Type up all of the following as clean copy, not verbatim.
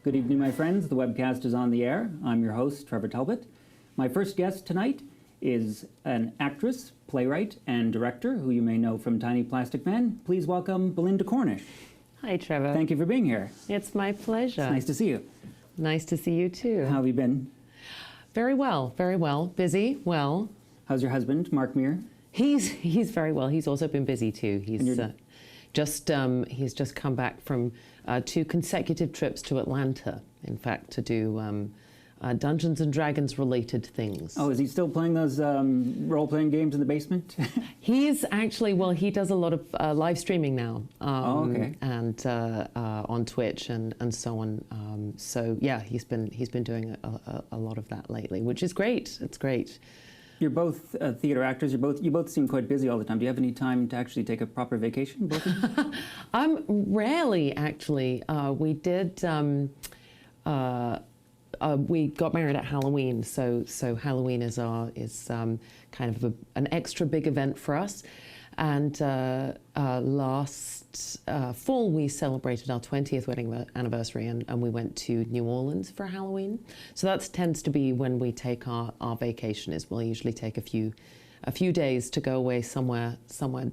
Good evening, my friends. The webcast is on the air. I'm your host, Trevor Talbot. My first guest tonight is an actress, playwright, and director who you may know from Tiny Plastic Men. Please welcome Belinda Cornish. Hi, Trevor. Thank you for being here. It's my pleasure. It's nice to see you. Nice to see you, too. How have you been? Very well, very well. Busy, well. How's your husband, Mark Muir? He's very well. He's also been busy, too. He's just come back from 2 consecutive trips to Atlanta, in fact, to do Dungeons and Dragons related things. Oh, is he still playing those role-playing games in the basement? He's actually, well, he does a lot of live streaming now. Okay. And on Twitch and so on. So yeah, he's been doing a lot of that lately, which is great. It's great. You're both theater actors. You both seem quite busy all the time. Do you have any time to actually take a proper vacation, both of you? Rarely, actually. We did. We got married at Halloween, so Halloween is kind of an extra big event for us. And last fall we celebrated our 20th wedding anniversary, and we went to New Orleans for Halloween. So that tends to be when we take our vacation. Is we'll usually take a few days to go away somewhere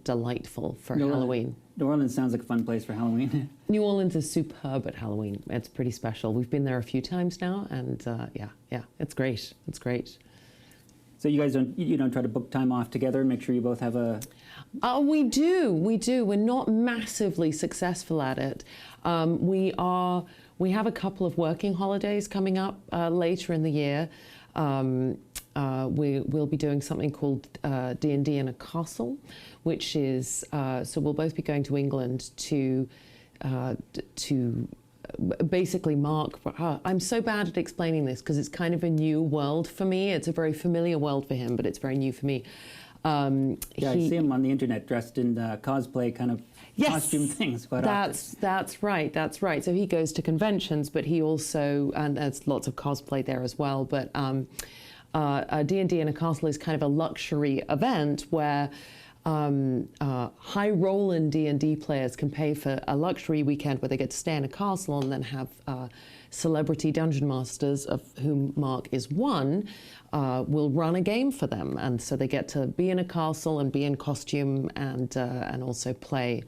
delightful for Halloween. New Orleans sounds like a fun place for Halloween. New Orleans is superb at Halloween. It's pretty special. We've been there a few times now, and yeah, it's great. It's great. So you guys don't try to book time off together and make sure you both have a... We do. We're not massively successful at it. We have a couple of working holidays coming up later in the year. We'll be doing something called D&D in a Castle, which is so we'll both be going to England to basically mark. I'm so bad at explaining this because it's kind of a new world for me. It's a very familiar world for him, but it's very new for me. I see him on the internet dressed in cosplay kind of costume things quite often. That's right. So he goes to conventions, but he also, and there's lots of cosplay there as well, but D&D in a Castle is kind of a luxury event where high roll-in D&D players can pay for a luxury weekend where they get to stay in a castle and then have celebrity dungeon masters, of whom Mark is one, will run a game for them, and so they get to be in a castle and be in costume and also play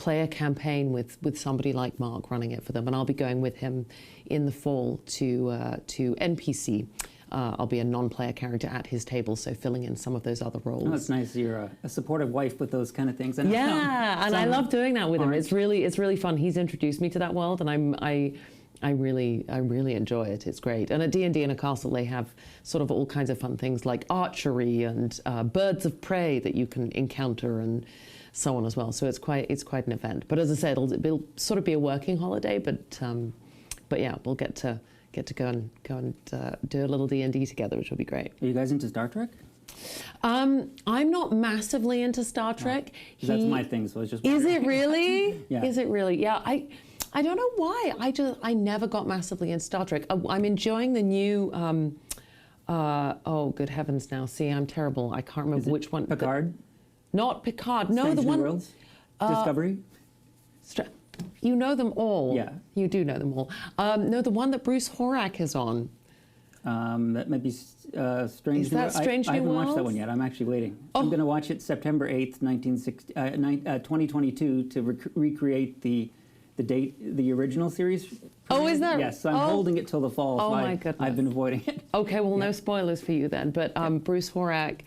a campaign with somebody like Mark running it for them. And I'll be going with him in the fall to NPC. I'll be a non-player character at his table, so filling in some of those other roles. Oh, that's nice. You're a supportive wife with those kind of things. And I love doing that with him. It's really fun. He's introduced me to that world, and I really enjoy it. It's great. And at D&D in a Castle, they have sort of all kinds of fun things like archery and birds of prey that you can encounter and so on as well. So it's quite an event. But as I said, it'll sort of be a working holiday. But yeah, we'll get to go and do a little D&D together, which will be great. Are you guys into Star Trek? I'm not massively into Star Trek. That's my thing, so I was just wondering. Is it really? Yeah. Is it really? Yeah. I don't know why. I never got massively into Star Trek. I'm enjoying the new. Oh, good heavens! Now, see, I'm terrible. I can't remember which one. Picard. Not Picard. No, Strange the New one. Worlds? Discovery. You know them all. Yeah. You do know them all. No, the one that Bruce Horak is on. That might be Strange. Is that Strange New I haven't Worlds? watched that one yet. I'm actually waiting. Oh. I'm going to watch it September 8th, 2022 to recreate the date, the original series. Oh, is that? Yes, so I'm holding it till the fall. Oh, so my goodness. I've been avoiding it. Okay, well, no spoilers for you then. But Bruce Horak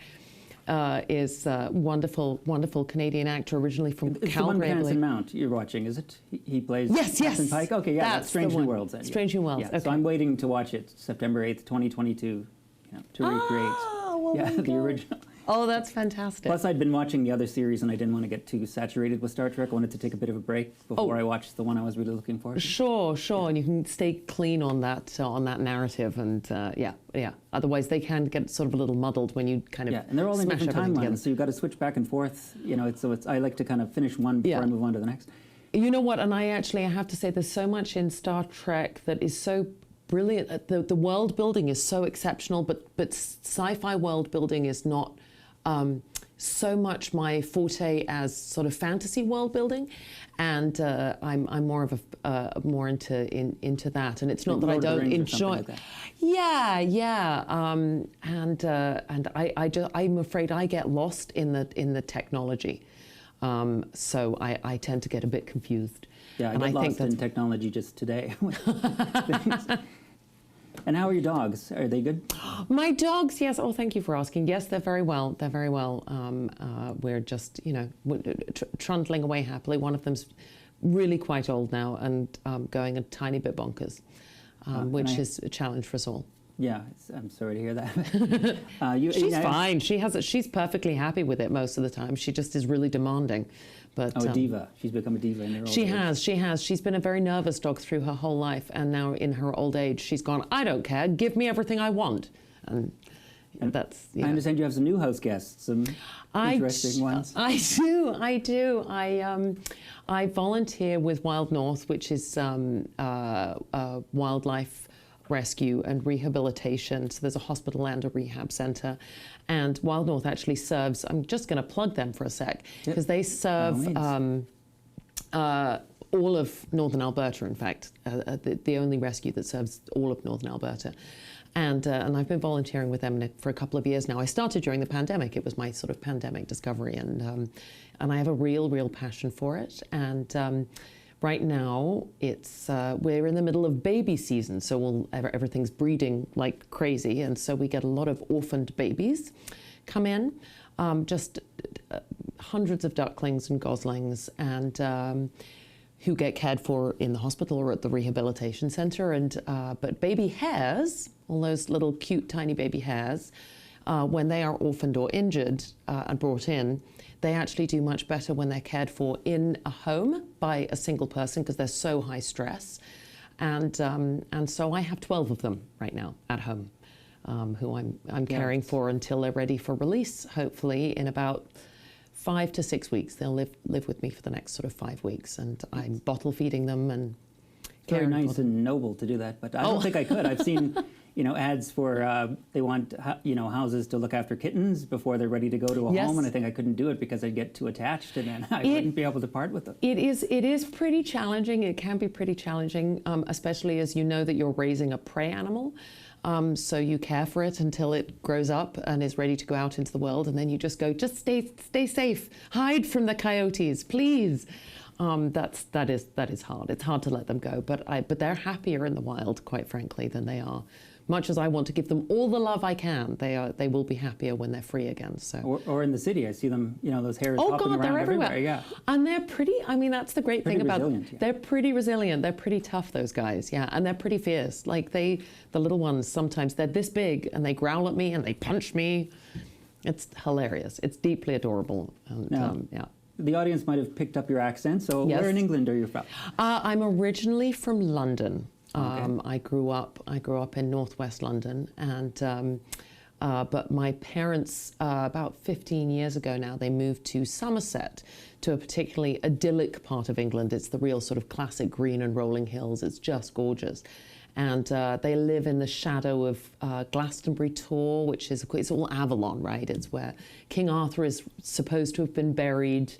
is a wonderful Canadian actor, originally from Calgary. It's Calgary. the one Anson Mount you're watching, is it? He plays Captain Pike? Okay, yeah, that's Strange New Worlds. Then. Strange New Worlds, yeah, okay. So I'm waiting to watch it September 8th, 2022, to recreate the original. Oh, that's fantastic. Plus, I'd been watching the other series, and I didn't want to get too saturated with Star Trek. I wanted to take a bit of a break before I watched the one I was really looking for. Sure, and you can stay clean on that narrative, and yeah. Otherwise, they can get sort of a little muddled when you kind of and they're all in smash different everything together. timelines, so you've got to switch back and forth. I like to kind of finish one before I move on to the next. You know what? And I have to say, there's so much in Star Trek that is so brilliant. The world building is so exceptional, but sci-fi world building is not so much my forte as sort of fantasy world building, and I'm more of a more into that. And it's not that I don't enjoy. Like that. Yeah. I'm afraid I get lost in the technology, so I tend to get a bit confused. Yeah, and I get think lost that's in technology just today. And how are your dogs? Are they good? My dogs, yes. Oh, thank you for asking. Yes, they're very well. They're very well. We're just, trundling away happily. One of them's really quite old now and going a tiny bit bonkers, which is a challenge for us all. Yeah, I'm sorry to hear that. She's fine. She's perfectly happy with it most of the time. She just is really demanding. But, a diva. She's become a diva in her old age. She has. She's been a very nervous dog through her whole life, and now in her old age, she's gone, I don't care, give me everything I want. And that's, I understand you have some new house guests, some interesting ones. I do. I volunteer with Wild North, which is wildlife rescue and rehabilitation. So there's a hospital and a rehab centre. And Wild North actually serves, I'm just going to plug them for a sec, because they serve all of Northern Alberta, in fact, the only rescue that serves all of Northern Alberta. And I've been volunteering with them for a couple of years now. I started during the pandemic. It was my sort of pandemic discovery. And I have a real passion for it. And right now, we're in the middle of baby season, so everything's breeding like crazy, and so we get a lot of orphaned babies come in, just hundreds of ducklings and goslings, and who get cared for in the hospital or at the rehabilitation centre. And but baby hares, all those little cute tiny baby hares, when they are orphaned or injured and brought in, they actually do much better when they're cared for in a home by a single person, because they're so high stress. And so I have 12 of them right now at home, who I'm caring for until they're ready for release, hopefully in about 5 to 6 weeks. They'll live with me for the next sort of 5 weeks, and I'm bottle feeding them and very nice and noble to do that, but I don't think I could. I've seen ads for they want houses to look after kittens before they're ready to go to a home, and I think I couldn't do it because I'd get too attached and then I wouldn't be able to part with them. It is pretty challenging. It can be pretty challenging, especially as you know that you're raising a prey animal. So you care for it until it grows up and is ready to go out into the world, and then you just go, just stay safe, hide from the coyotes, please. That is hard. It's hard to let them go, but they're happier in the wild, quite frankly, than they are. Much as I want to give them all the love I can, they will be happier when they're free again. So. Or in the city, I see them, those hares oh hopping God, around they're everywhere. Yeah. And they're pretty. I mean, that's the great thing about them. Yeah. They're pretty resilient. They're pretty tough, those guys. Yeah, and they're pretty fierce. Like the little ones, sometimes they're this big and they growl at me and they punch me. It's hilarious. It's deeply adorable. And, yeah. The audience might have picked up your accent. So yes. Where in England are you from? I'm originally from London. Okay. I grew up in northwest London, and but my parents about 15 years ago now, they moved to Somerset, to a particularly idyllic part of England. It's the real sort of classic green and rolling hills. It's just gorgeous. And they live in the shadow of Glastonbury Tor, which is, it's all Avalon, right? It's where King Arthur is supposed to have been buried,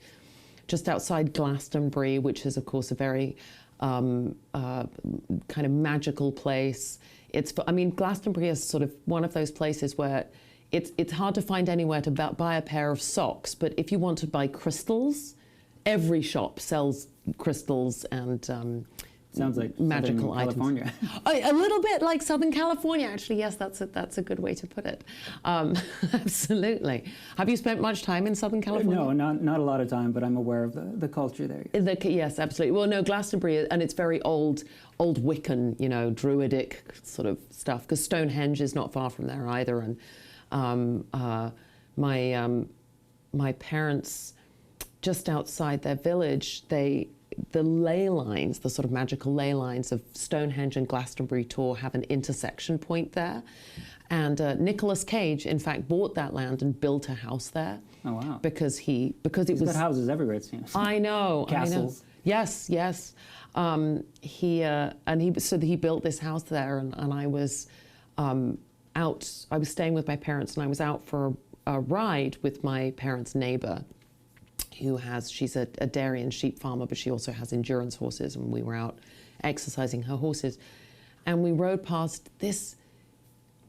just outside Glastonbury, which is, of course, a very kind of magical place. Glastonbury is sort of one of those places where it's hard to find anywhere to buy a pair of socks, but if you want to buy crystals, every shop sells crystals and sounds like magical Southern California. A little bit like Southern California, actually. Yes, that's a good way to put it. Absolutely. Have you spent much time in Southern California? No, not a lot of time, but I'm aware of the culture there. Yes, absolutely. Well, no, Glastonbury, and it's very old Wiccan, Druidic sort of stuff, because Stonehenge is not far from there either. And my parents, just outside their village, the ley lines, the sort of magical ley lines of Stonehenge and Glastonbury Tor have an intersection point there. And Nicolas Cage, in fact, bought that land and built a house there. Oh, wow. Because He's got houses everywhere, it seems. I know. Castles. I know. Yes. He built this house there, and I was I was staying with my parents, and I was out for a ride with my parents' neighbor, she's a dairy and sheep farmer, but she also has endurance horses, and we were out exercising her horses, and we rode past this.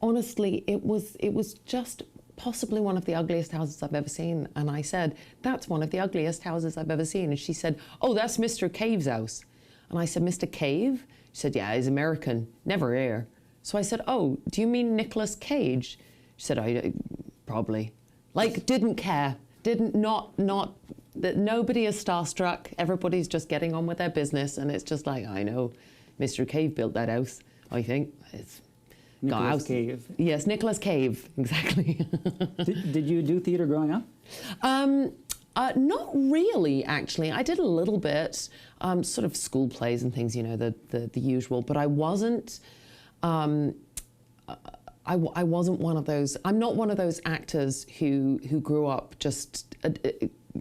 Honestly, it was just possibly one of the ugliest houses I've ever seen. And I said, that's one of the ugliest houses I've ever seen. And she said, oh, that's Mr. Cave's house. And I said, Mr. Cave? She said, yeah, he's American, never here. So I said, oh, do you mean Nicolas Cage? She said, I probably. Like, didn't care, not that nobody is starstruck. Everybody's just getting on with their business. And it's just like, I know, Mr. Cave built that house, I think. It's Nicolas Cave. Yes, Nicolas Cave, exactly. Did you do theater growing up? Not really, actually. I did a little bit, sort of school plays and things, the usual. But I wasn't. I wasn't one of those. I'm not one of those actors who grew up just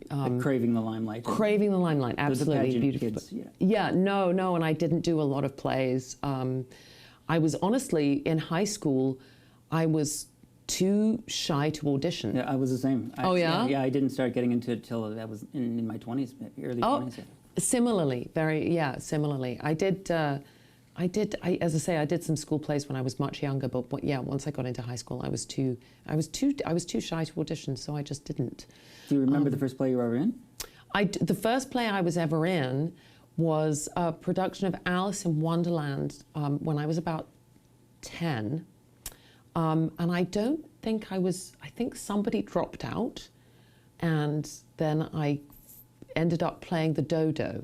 Like craving the limelight. Craving the limelight, absolutely the beautiful. kids, yeah. Yeah, no, and I didn't do a lot of plays. I was honestly, in high school, I was too shy to audition. Yeah, I was the same. Oh, yeah? Yeah, I didn't start getting into it till I was in my 20s, early 20s. Yeah. Similarly, similarly. I did, as I say, I did some school plays when I was much younger, but once I got into high school, I was too shy to audition, so I just didn't. Do you remember the first play you were ever in? The first play I was ever in was a production of Alice in Wonderland when I was about 10. And I don't think I think somebody dropped out, and then I ended up playing the Dodo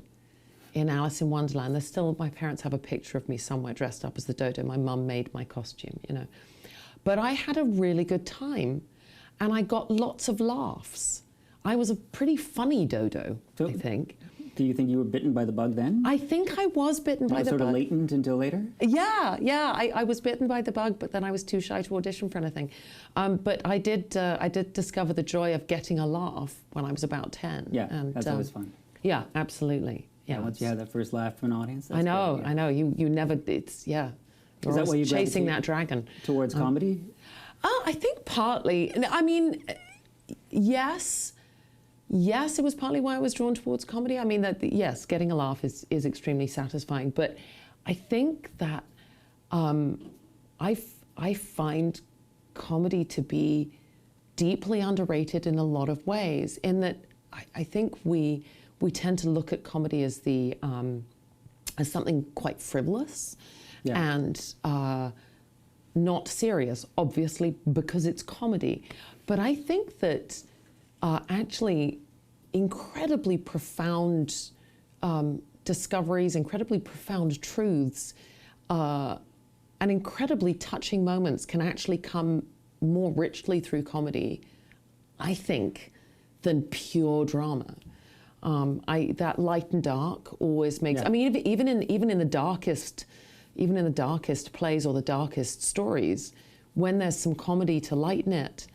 in Alice in Wonderland. My parents have a picture of me somewhere dressed up as the Dodo. My mum made my costume, But I had a really good time, and I got lots of laughs. I was a pretty funny Dodo, I think. Do you think you were bitten by the bug then? I think I was bitten by the bug. Sort of latent until later? Yeah. I was bitten by the bug, but then I was too shy to audition for anything. But I did discover the joy of getting a laugh when I was about 10. Yeah, that's always fun. Yeah, absolutely. Yeah, once you have that first laugh from an audience. I know. You never. It's You're Is that why you chasing that dragon towards comedy? I think partly. I mean, yes. Yes, it was partly why I was drawn towards comedy. I mean, yes, getting a laugh is extremely satisfying. But I think that I find comedy to be deeply underrated in a lot of ways. In that, I think we tend to look at comedy as as something quite frivolous and not serious, obviously, because it's comedy. But I think that actually incredibly profound discoveries, incredibly profound truths, and incredibly touching moments can actually come more richly through comedy, I think, than pure drama. That light and dark always makes. I mean, even in the darkest plays or the darkest stories, when there's some comedy to lighten it,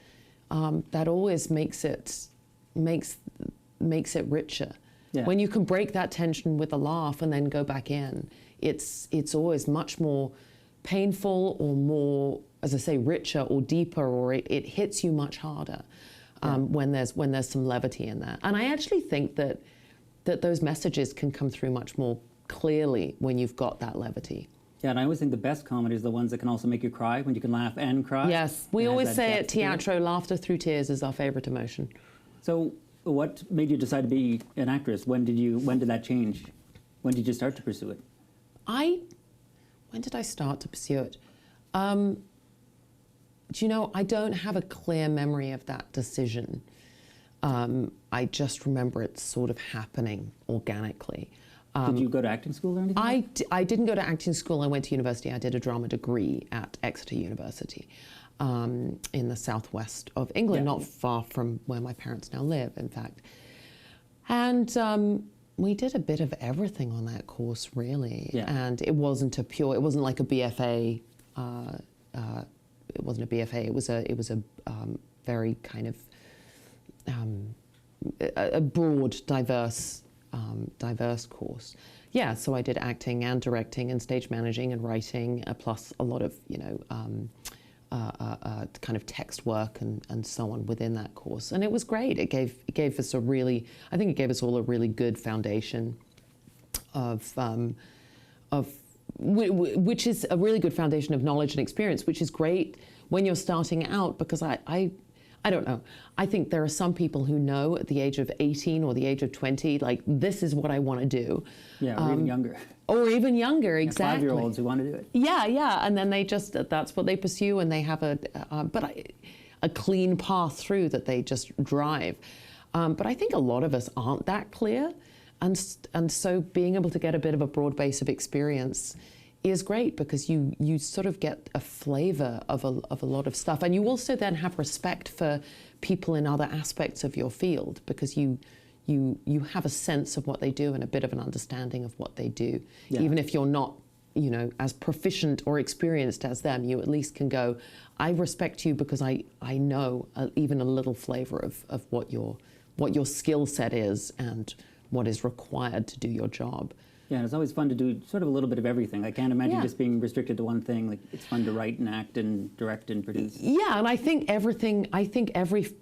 that always makes it richer. Yeah. When you can break that tension with a laugh and then go back in, it's always much more painful or more, as I say, richer or deeper, or it hits you much harder when there's some levity in that. And I actually think that those messages can come through much more clearly when you've got that levity. Yeah, and I always think the best comedy is the ones that can also make you cry, when you can laugh and cry. Yes, we always say at Teatro, laughter through tears is our favorite emotion. So what made you decide to be an actress? When did that change? When did you start to pursue it? When did I start to pursue it? Do you know, I don't have a clear memory of that decision. I just remember it sort of happening organically. Did you go to acting school or anything? I didn't go to acting school. I went to university. I did a drama degree at Exeter University in the southwest of England, not far from where my parents now live, in fact. And we did a bit of everything on that course, really. Yeah. And it wasn't like a BFA. It wasn't a BFA. It was a very kind of a broad, diverse course. Yeah, so I did acting and directing and stage managing and writing, plus a lot of kind of text work and so on within that course. And it was great. It gave us I think it gave us all a really good foundation of which is a really good foundation of knowledge and experience, which is great when you're starting out, because I don't know. I think there are some people who know at the age of 18 or the age of 20, like, this is what I want to do. Yeah, or even younger. Or even younger, exactly. 5-year-olds who want to do it. Yeah, and then that's what they pursue, and they have a clean path through that they just drive. But I think a lot of us aren't that clear, and so being able to get a bit of a broad base of experience is great, because you sort of get a flavor of a lot of stuff, and you also then have respect for people in other aspects of your field, because you have a sense of what they do and a bit of an understanding of what they do. Yeah. Even if you're not, as proficient or experienced as them, you at least can go, I respect you because I know even a little flavor of what your skill set is and what is required to do your job. Yeah, and it's always fun to do sort of a little bit of everything. I can't imagine just being restricted to one thing. Like, it's fun to write and act and direct and produce. Yeah, and I think every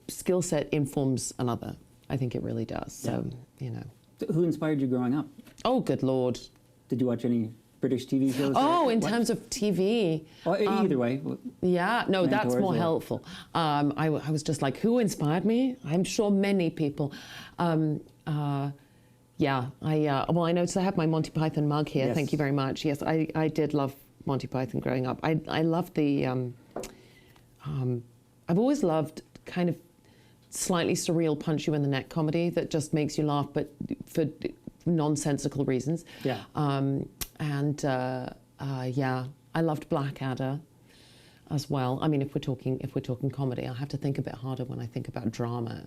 skill set informs another. I think it really does. So, So who inspired you growing up? Oh, good Lord. Did you watch any British TV shows? Oh, in terms of TV. Either way. Yeah, no, that's more helpful. I was just like, who inspired me? I'm sure many people. I noticed I have my Monty Python mug here. Yes. Thank you very much. Yes, I did love Monty Python growing up. I loved the, I've always loved kind of slightly surreal punch you in the neck comedy that just makes you laugh, but for nonsensical reasons. Yeah. I loved Blackadder as well. I mean, if we're talking comedy, I have to think a bit harder when I think about drama.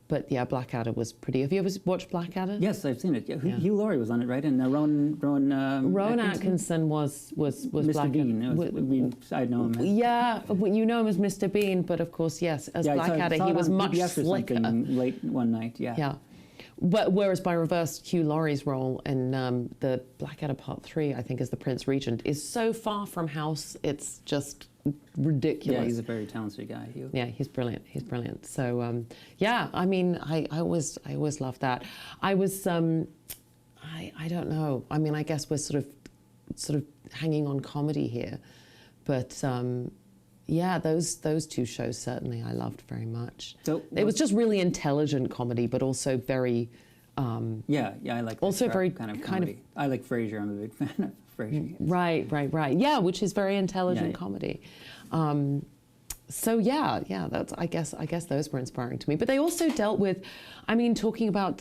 But yeah, Blackadder was pretty. Have you ever watched Blackadder? Yes, I've seen it. Yeah. Hugh Laurie was on it, right? And Rowan Atkinson was Mr. Blackadder. Bean. I know him. Yeah, you know him as Mr. Bean, but of course, yes, as Blackadder, he was much slicker. Late one night, yeah. Yeah. But whereas by reverse, Hugh Laurie's role in the Blackadder Part 3, I think, as the Prince Regent, is so far from House, it's just ridiculous. Yeah, he's a very talented guy. Yeah, he's brilliant. He's brilliant. So I mean, I always loved that. I was I don't know. I mean, I guess we're sort of hanging on comedy here, but those two shows certainly I loved very much. So it was just really intelligent comedy, but also very I like also very kind of comedy. I like Frasier. I'm a big fan of Frasier. Right. Yeah, which is very intelligent comedy. That's I guess those were inspiring to me. But they also dealt with, I mean, talking about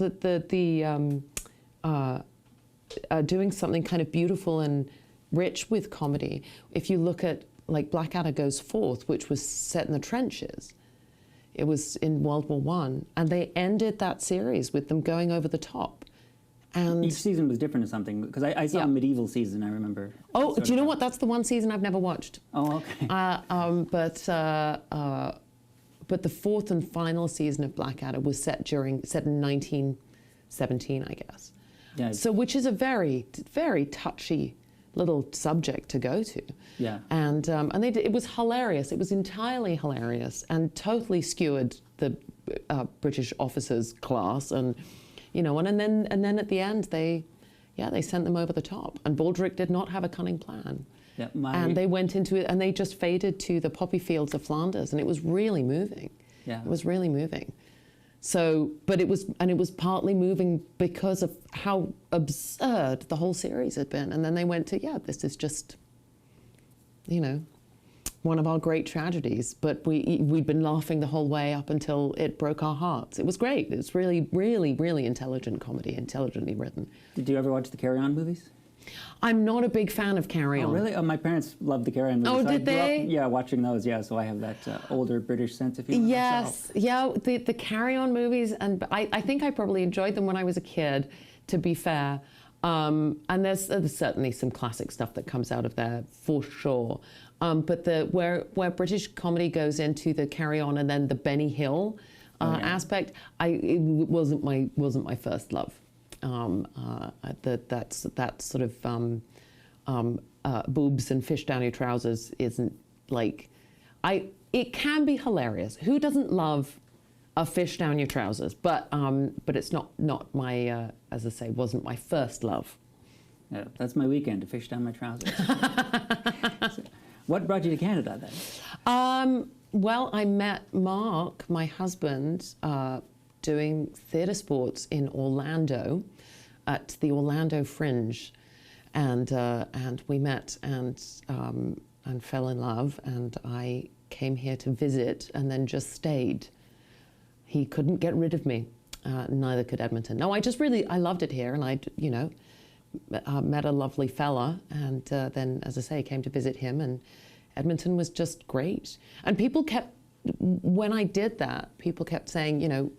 doing something kind of beautiful and rich with comedy. If you look at like Blackadder Goes Forth, which was set in the trenches. It was in World War I, and they ended that series with them going over the top. And each season was different or something, because I saw a medieval season, I remember. Oh, do you know what? That's the one season I've never watched. Oh, okay. But the fourth and final season of Blackadder was set in 1917, I guess. Yeah. So, which is a very, very touchy little subject to go to. Yeah. And it was hilarious. It was entirely hilarious and totally skewered the British officers' class, and then at the end they sent them over the top. And Baldric did not have a cunning plan. Yeah, and they went into it and they just faded to the poppy fields of Flanders, and it was really moving. Yeah. It was really moving. So, but it was partly moving because of how absurd the whole series had been. And then they went to, this is just, one of our great tragedies. But we'd been laughing the whole way up until it broke our hearts. It was great. It was really, really, really intelligent comedy, intelligently written. Did you ever watch the Carry On movies? I'm not a big fan of Carry On. Oh, really? Oh, my parents loved the Carry On movies. Oh, did they? Watching those, so I have that older British sense of humor. Yes, myself. The Carry On movies, and I think I probably enjoyed them when I was a kid, to be fair. And there's certainly some classic stuff that comes out of there, for sure. But where British comedy goes into the Carry On and then the Benny Hill aspect, it wasn't my first love. That sort of boobs and fish down your trousers isn't like, it can be hilarious. Who doesn't love a fish down your trousers? But it's not my, as I say, wasn't my first love. Yeah, that's my weekend, to fish down my trousers. So, what brought you to Canada then? Well, I met Mark, my husband, doing theatre sports in Orlando at the Orlando Fringe, and we met and fell in love, and I came here to visit and then just stayed. He couldn't get rid of me, neither could Edmonton. No, I loved it here, and I met a lovely fella, and then, as I say, came to visit him, and Edmonton was just great. And people kept, when I did that, people kept saying,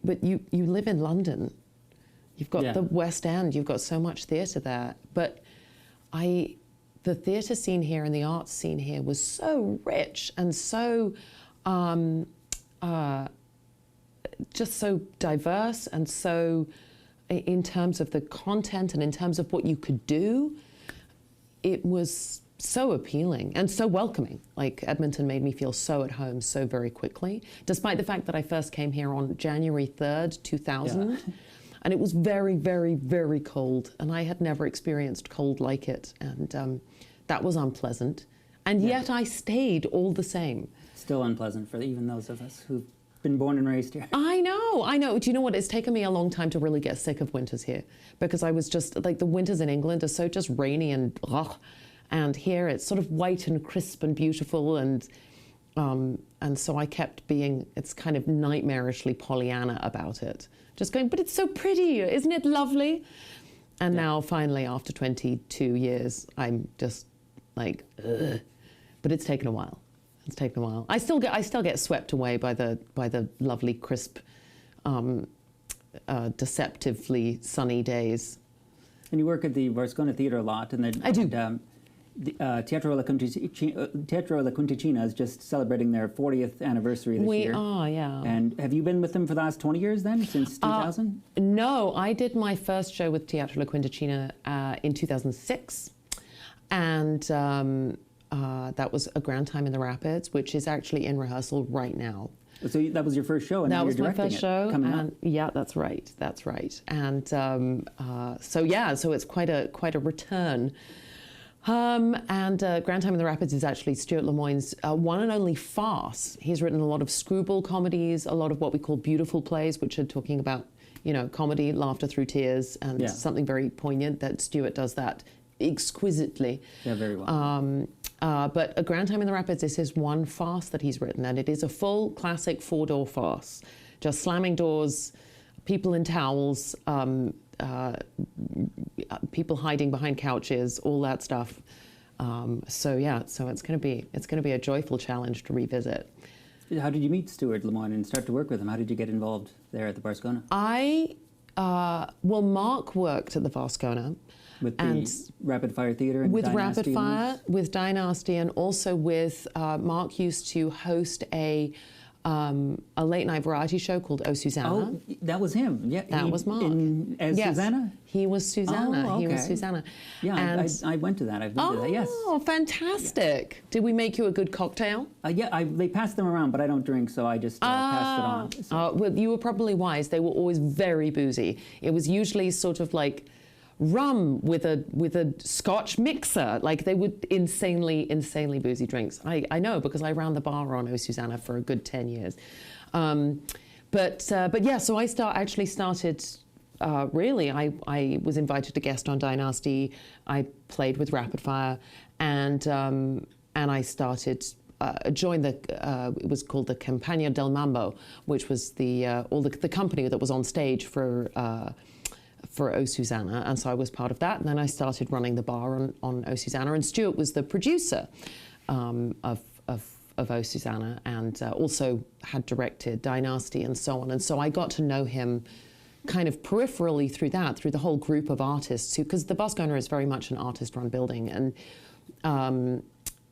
but you live in London. You've got the West End, you've got so much theatre there. But the theatre scene here and the arts scene here was so rich and so, just so diverse, and so, in terms of the content and in terms of what you could do, it was so appealing and so welcoming. Like, Edmonton made me feel so at home so very quickly, despite the fact that I first came here on January 3rd, 2000. Yeah. And it was very, very, very cold, and I had never experienced cold like it, and that was unpleasant. And yet I stayed all the same. Still unpleasant for even those of us who've been born and raised here. I know. Do you know what? It's taken me a long time to really get sick of winters here, because I was just, like, the winters in England are so just rainy and ugh. And here it's sort of white and crisp and beautiful, and so I kept being, it's kind of nightmarishly Pollyanna about it. Just going, but it's so pretty, isn't it lovely? And now finally, after 22 years, I'm just like, ugh. But it's taken a while. It's taken a while. I still get swept away by the lovely, crisp, deceptively sunny days. And you work at the Varscona Theatre a lot, and then I do. Teatro La Quinticina is just celebrating their 40th anniversary this year. We are, yeah. And have you been with them for the last 20 years then, since 2000? No, I did my first show with Teatro La Quinticina in 2006. And that was A Grand Time in the Rapids, which is actually in rehearsal right now. So that was your first show, and that now was you're my directing first show. Coming up. Yeah, that's right. And so it's quite a return. And Grand Time in the Rapids is actually Stuart Lemoyne's one and only farce. He's written a lot of screwball comedies, a lot of what we call beautiful plays, which are talking about, comedy, laughter through tears, and something very poignant. That Stuart does that exquisitely. Yeah, very well. But A Grand Time in the Rapids is his one farce that he's written, and it is a full classic four-door farce. Just slamming doors, people in towels, people hiding behind couches, all that stuff. So it's going to be a joyful challenge to revisit. How did you meet Stuart Lemoyne and start to work with him? How did you get involved there at the Varscona? Mark worked at the Varscona. With the Rapid Fire Theatre and with Dynasty? Rapid Fire, with Dynasty, and also with, Mark used to host a late night variety show called Oh, Susanna. Oh, that was him. Yeah, that was Mark. As yes. Susanna? He was Susanna. Oh, okay. He was Susanna. Yeah, and I went to that. I've been to that, yes. Oh, fantastic. Yes. Did we make you a good cocktail? They passed them around, but I don't drink, so I just passed it on. So. Well, you were probably wise. They were always very boozy. It was usually sort of like rum with a Scotch mixer. Like, they would insanely boozy drinks. I know, because I ran the bar on Oh, Susanna for a good 10 years. But yeah, so I started, really, I was invited to guest on Dynasty. I played with Rapid Fire, and I started, joined it was called the Campagna del Mambo, which was the company that was on stage for Oh, Susanna, and so I was part of that. And then I started running the bar on Oh, Susanna, and Stuart was the producer of Oh, Susanna, and also had directed Dynasty and so on. And so I got to know him kind of peripherally through the whole group of artists, because the Varscona is very much an artist-run building. And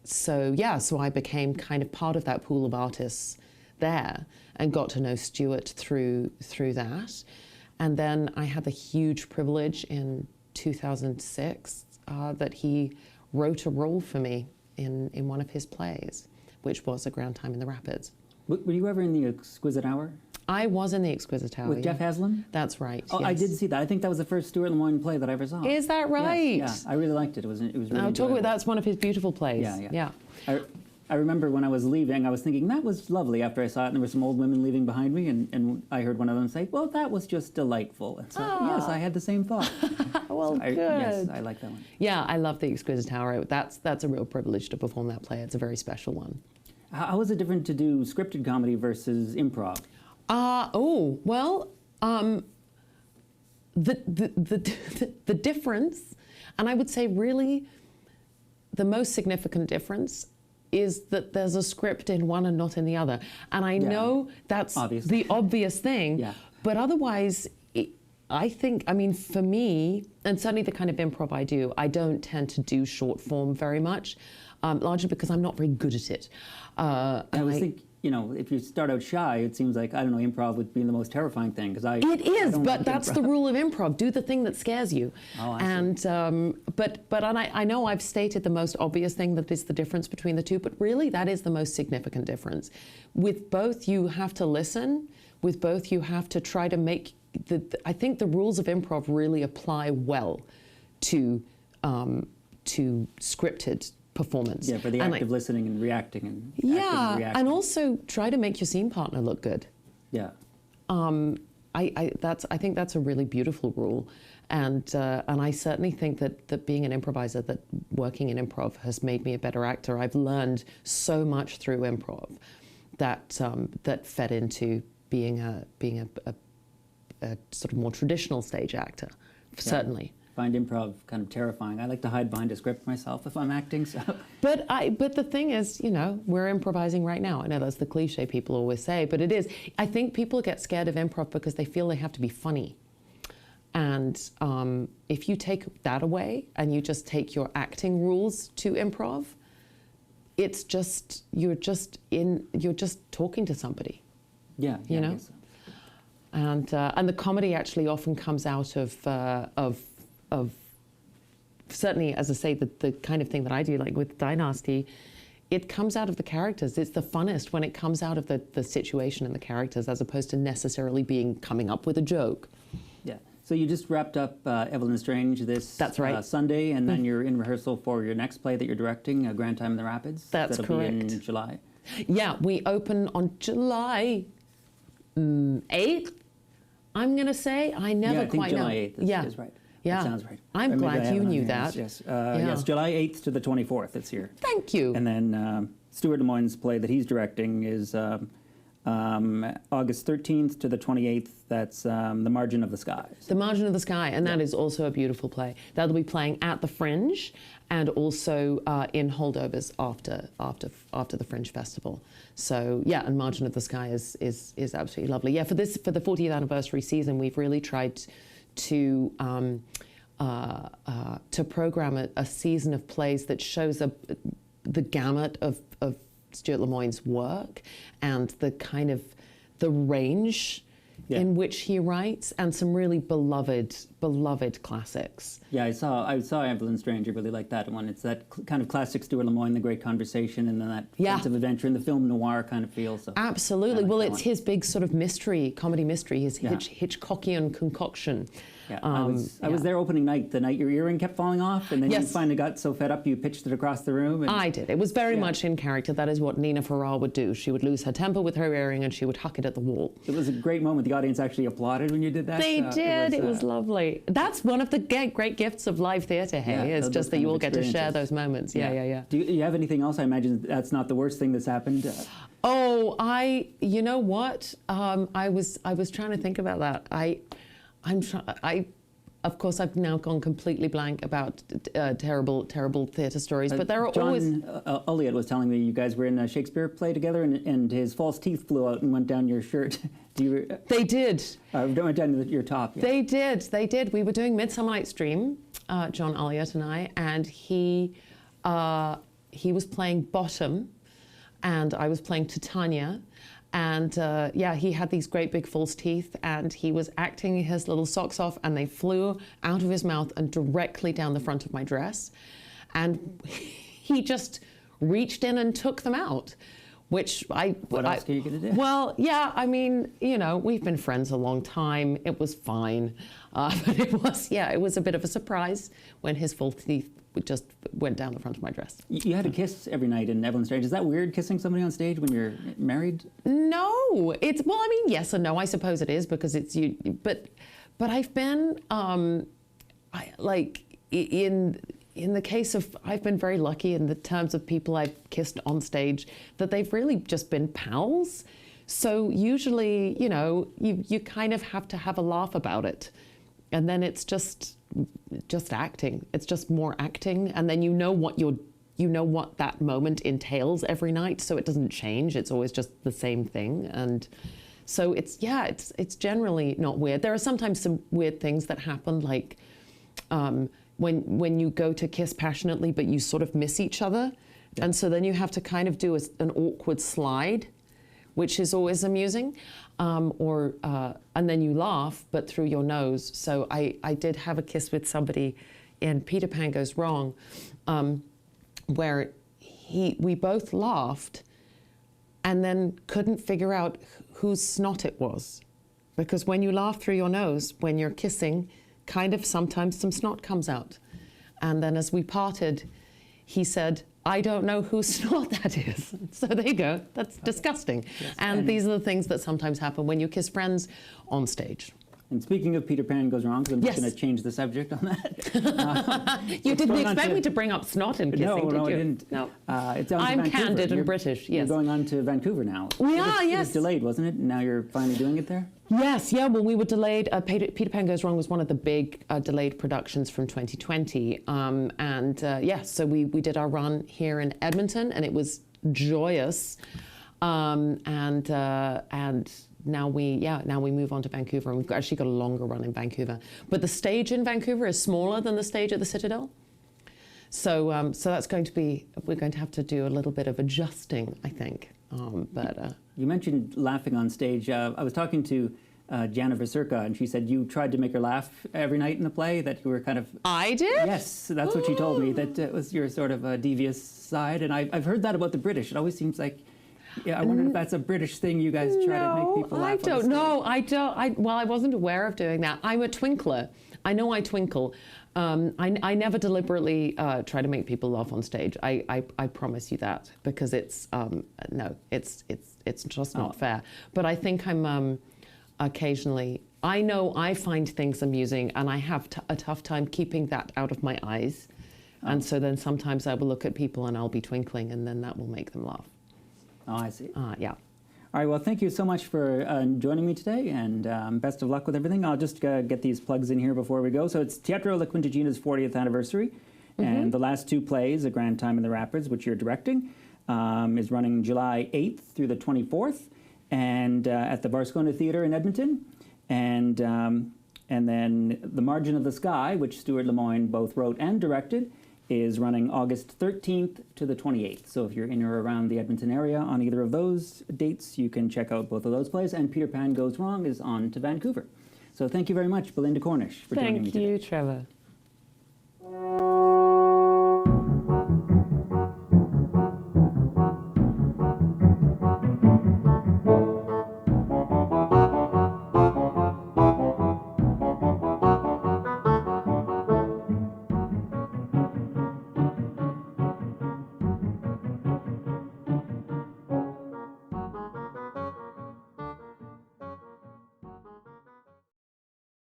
so I became kind of part of that pool of artists there, and got to know Stuart through that. And then I had the huge privilege in 2006 that he wrote a role for me in one of his plays, which was A Ground Time in the Rapids. Were you ever in The Exquisite Hour? I was in The Exquisite Hour. With Jeff Haslam? That's right. Oh, yes. I did see that. I think that was the first Stuart Lemoyne play that I ever saw. Is that right? Yes, yeah, I really liked it. It was really Now, enjoyable. that's one of his beautiful plays. Yeah. I remember when I was leaving, I was thinking, that was lovely after I saw it, and there were some old women leaving behind me, and I heard one of them say, well, that was just delightful. And so, yes, I had the same thought. Well, good. Yes, I like that one. Yeah, I love The Exquisite Hour. That's a real privilege to perform that play. It's a very special one. How is it different to do scripted comedy versus improv? The difference, and I would say really the most significant difference, is that there's a script in one and not in the other. And I know that's obviously the obvious thing, but otherwise, I think, I mean, for me, and certainly the kind of improv I do, I don't tend to do short form very much, largely because I'm not very good at it. I think, if you start out shy, it seems like, I don't know, improv would be the most terrifying thing, because It is, but that's the rule of improv. Do the thing that scares you. Oh, I and see. But I know I've stated the most obvious thing that is the difference between the two, but really that is the most significant difference. With both, you have to listen. With both, you have to try to make I think the rules of improv really apply well to scripted performance. Yeah, for the active listening and reacting and and also try to make your scene partner look good. Yeah. I think that's a really beautiful rule, and I certainly think that being an improviser, that working in improv has made me a better actor. I've learned so much through improv that fed into being a sort of more traditional stage actor, certainly. I find improv kind of terrifying. I like to hide behind a script myself if I'm acting. So. But the thing is, we're improvising right now. I know that's the cliche people always say, but it is. I think people get scared of improv because they feel they have to be funny. And if you take that away and you just take your acting rules to improv, it's just you're just talking to somebody. Yeah, you know. I guess so. And the comedy actually often comes out of certainly, as I say, the kind of thing that I do, like with Dynasty, it comes out of the characters. It's the funnest when it comes out of the situation and the characters, as opposed to necessarily coming up with a joke. Yeah. So you just wrapped up Evelyn Strange this That's right. Sunday, and then you're in rehearsal for your next play that you're directing, A Grand Time in the Rapids. That's That'll correct. Be in July. Yeah, we open on July 8th. I'm going to say. I never quite know. July 8th is right. Yeah. That sounds right. I'm glad you knew that. Yes. Yes, July 8th to the 24th this year. Thank you. And then Stuart Lemoyne's play that he's directing is August 13th to the 28th. That's The Margin of the Skies. The Margin of the Sky, and that is also a beautiful play. That'll be playing at the Fringe and also in holdovers after the Fringe Festival. So yeah, and Margin of the Sky is absolutely lovely. Yeah, for the 40th anniversary season, we've really tried to program a season of plays that shows the gamut of Stuart Lemoyne's work and the kind of the range in which he writes, and some really beloved classics. Yeah, I saw Evelyn Strange. I really like that one. It's that kind of classic Stuart Lemoyne, The Great Conversation, and then that sense of adventure in the film noir kind of feel. So absolutely. Like well, it's his big sort of comedy mystery, his Hitchcockian concoction. Yeah, I was there opening night, the night your earring kept falling off, and then you finally got so fed up you pitched it across the room. And, I did. It was very much in character. That is what Nina Farrar would do. She would lose her temper with her earring and she would huck it at the wall. It was a great moment. The audience actually applauded when you did that. They did. It was lovely. That's one of the great gifts of live theatre, hey, is just that you all get to share those moments. Yeah. Do you have anything else? I imagine that's not the worst thing that's happened. You know what? I was trying to think about that. Of course, I've now gone completely blank about terrible theatre stories, but there are always... John Ulliott was telling me you guys were in a Shakespeare play together, and his false teeth flew out and went down your shirt. They did. Went down your top. Yeah. They did. We were doing Midsummer Night's Dream, John Ulliott and I, and he was playing Bottom, and I was playing Titania, And yeah, he had these great big false teeth, and he was acting his little socks off, and they flew out of his mouth and directly down the front of my dress. And he just reached in and took them out, which What else are you going to do? Well, yeah, I mean, you know, we've been friends a long time. It was fine. But it was a bit of a surprise when his false teeth just went down the front of my dress. You had to kiss every night in Evelyn's stage. Is that weird, kissing somebody on stage when you're married? No, well, I mean, yes and no. I suppose it is, because it's you. But I've been in the case of, I've been very lucky in the terms of people I've kissed on stage, that they've really just been pals. So usually, you know, you kind of have to have a laugh about it, and then it's just acting. It's just more acting, and then you know what that moment entails every night, so it doesn't change. It's always just the same thing, and so it's generally not weird. There are sometimes some weird things that happen, like when you go to kiss passionately, but you sort of miss each other, and so then you have to kind of do an awkward slide, which is always amusing, and then you laugh, but through your nose. So I did have a kiss with somebody in Peter Pan Goes Wrong, where we both laughed and then couldn't figure out whose snot it was. Because when you laugh through your nose, when you're kissing, kind of sometimes some snot comes out. And then as we parted, he said, "I don't know whose snot that is." So there you go. That's disgusting. Yes. And these are the things that sometimes happen when you kiss friends on stage. And speaking of Peter Pan Goes Wrong, because I'm just Yes. going to change the subject on that. You didn't expect me to bring up snot in kissing, did you? No, I didn't. No. It's on to I'm Vancouver. candid and You're- British, You're yes. going on to Vancouver now. We are, It yes. was delayed, wasn't it? Now you're finally doing it there? Yes, yeah, well, we were delayed. Peter Pan Goes Wrong was one of the big delayed productions from 2020. So we did our run here in Edmonton, and it was joyous. And now we move on to Vancouver, and we've actually got a longer run in Vancouver. But the stage in Vancouver is smaller than the stage at the Citadel. So that's going to be, we're going to have to do a little bit of adjusting, I think. You mentioned laughing on stage. I was talking to Jana Vasurka, and she said you tried to make her laugh every night in the play, that you were kind of... I did? Yes, that's what she told me, that it was your sort of devious side. And I've heard that about the British. It always seems like... Yeah, I wonder if that's a British thing. You guys try to make people laugh. I don't know. I wasn't aware of doing that. I'm a twinkler. I know I twinkle. I never deliberately try to make people laugh on stage. I promise you that, because it's just not fair. But I think I'm occasionally. I know I find things amusing, and I have a tough time keeping that out of my eyes. And so then sometimes I will look at people and I'll be twinkling, and then that will make them laugh. Oh, I see. Yeah. All right, well, thank you so much for joining me today, and best of luck with everything. I'll just get these plugs in here before we go. So it's Teatro La Quintagina's 40th anniversary, and the last two plays, A Grand Time in the Rapids, which you're directing, is running July 8th through the 24th, and at the Varscona Theatre in Edmonton. And then The Margin of the Sky, which Stuart Lemoyne both wrote and directed, is running August 13th to the 28th. So if you're in or around the Edmonton area on either of those dates, you can check out both of those plays. And Peter Pan Goes Wrong is on to Vancouver. So thank you very much, Belinda Cornish, for joining me today. Thank you, Trevor.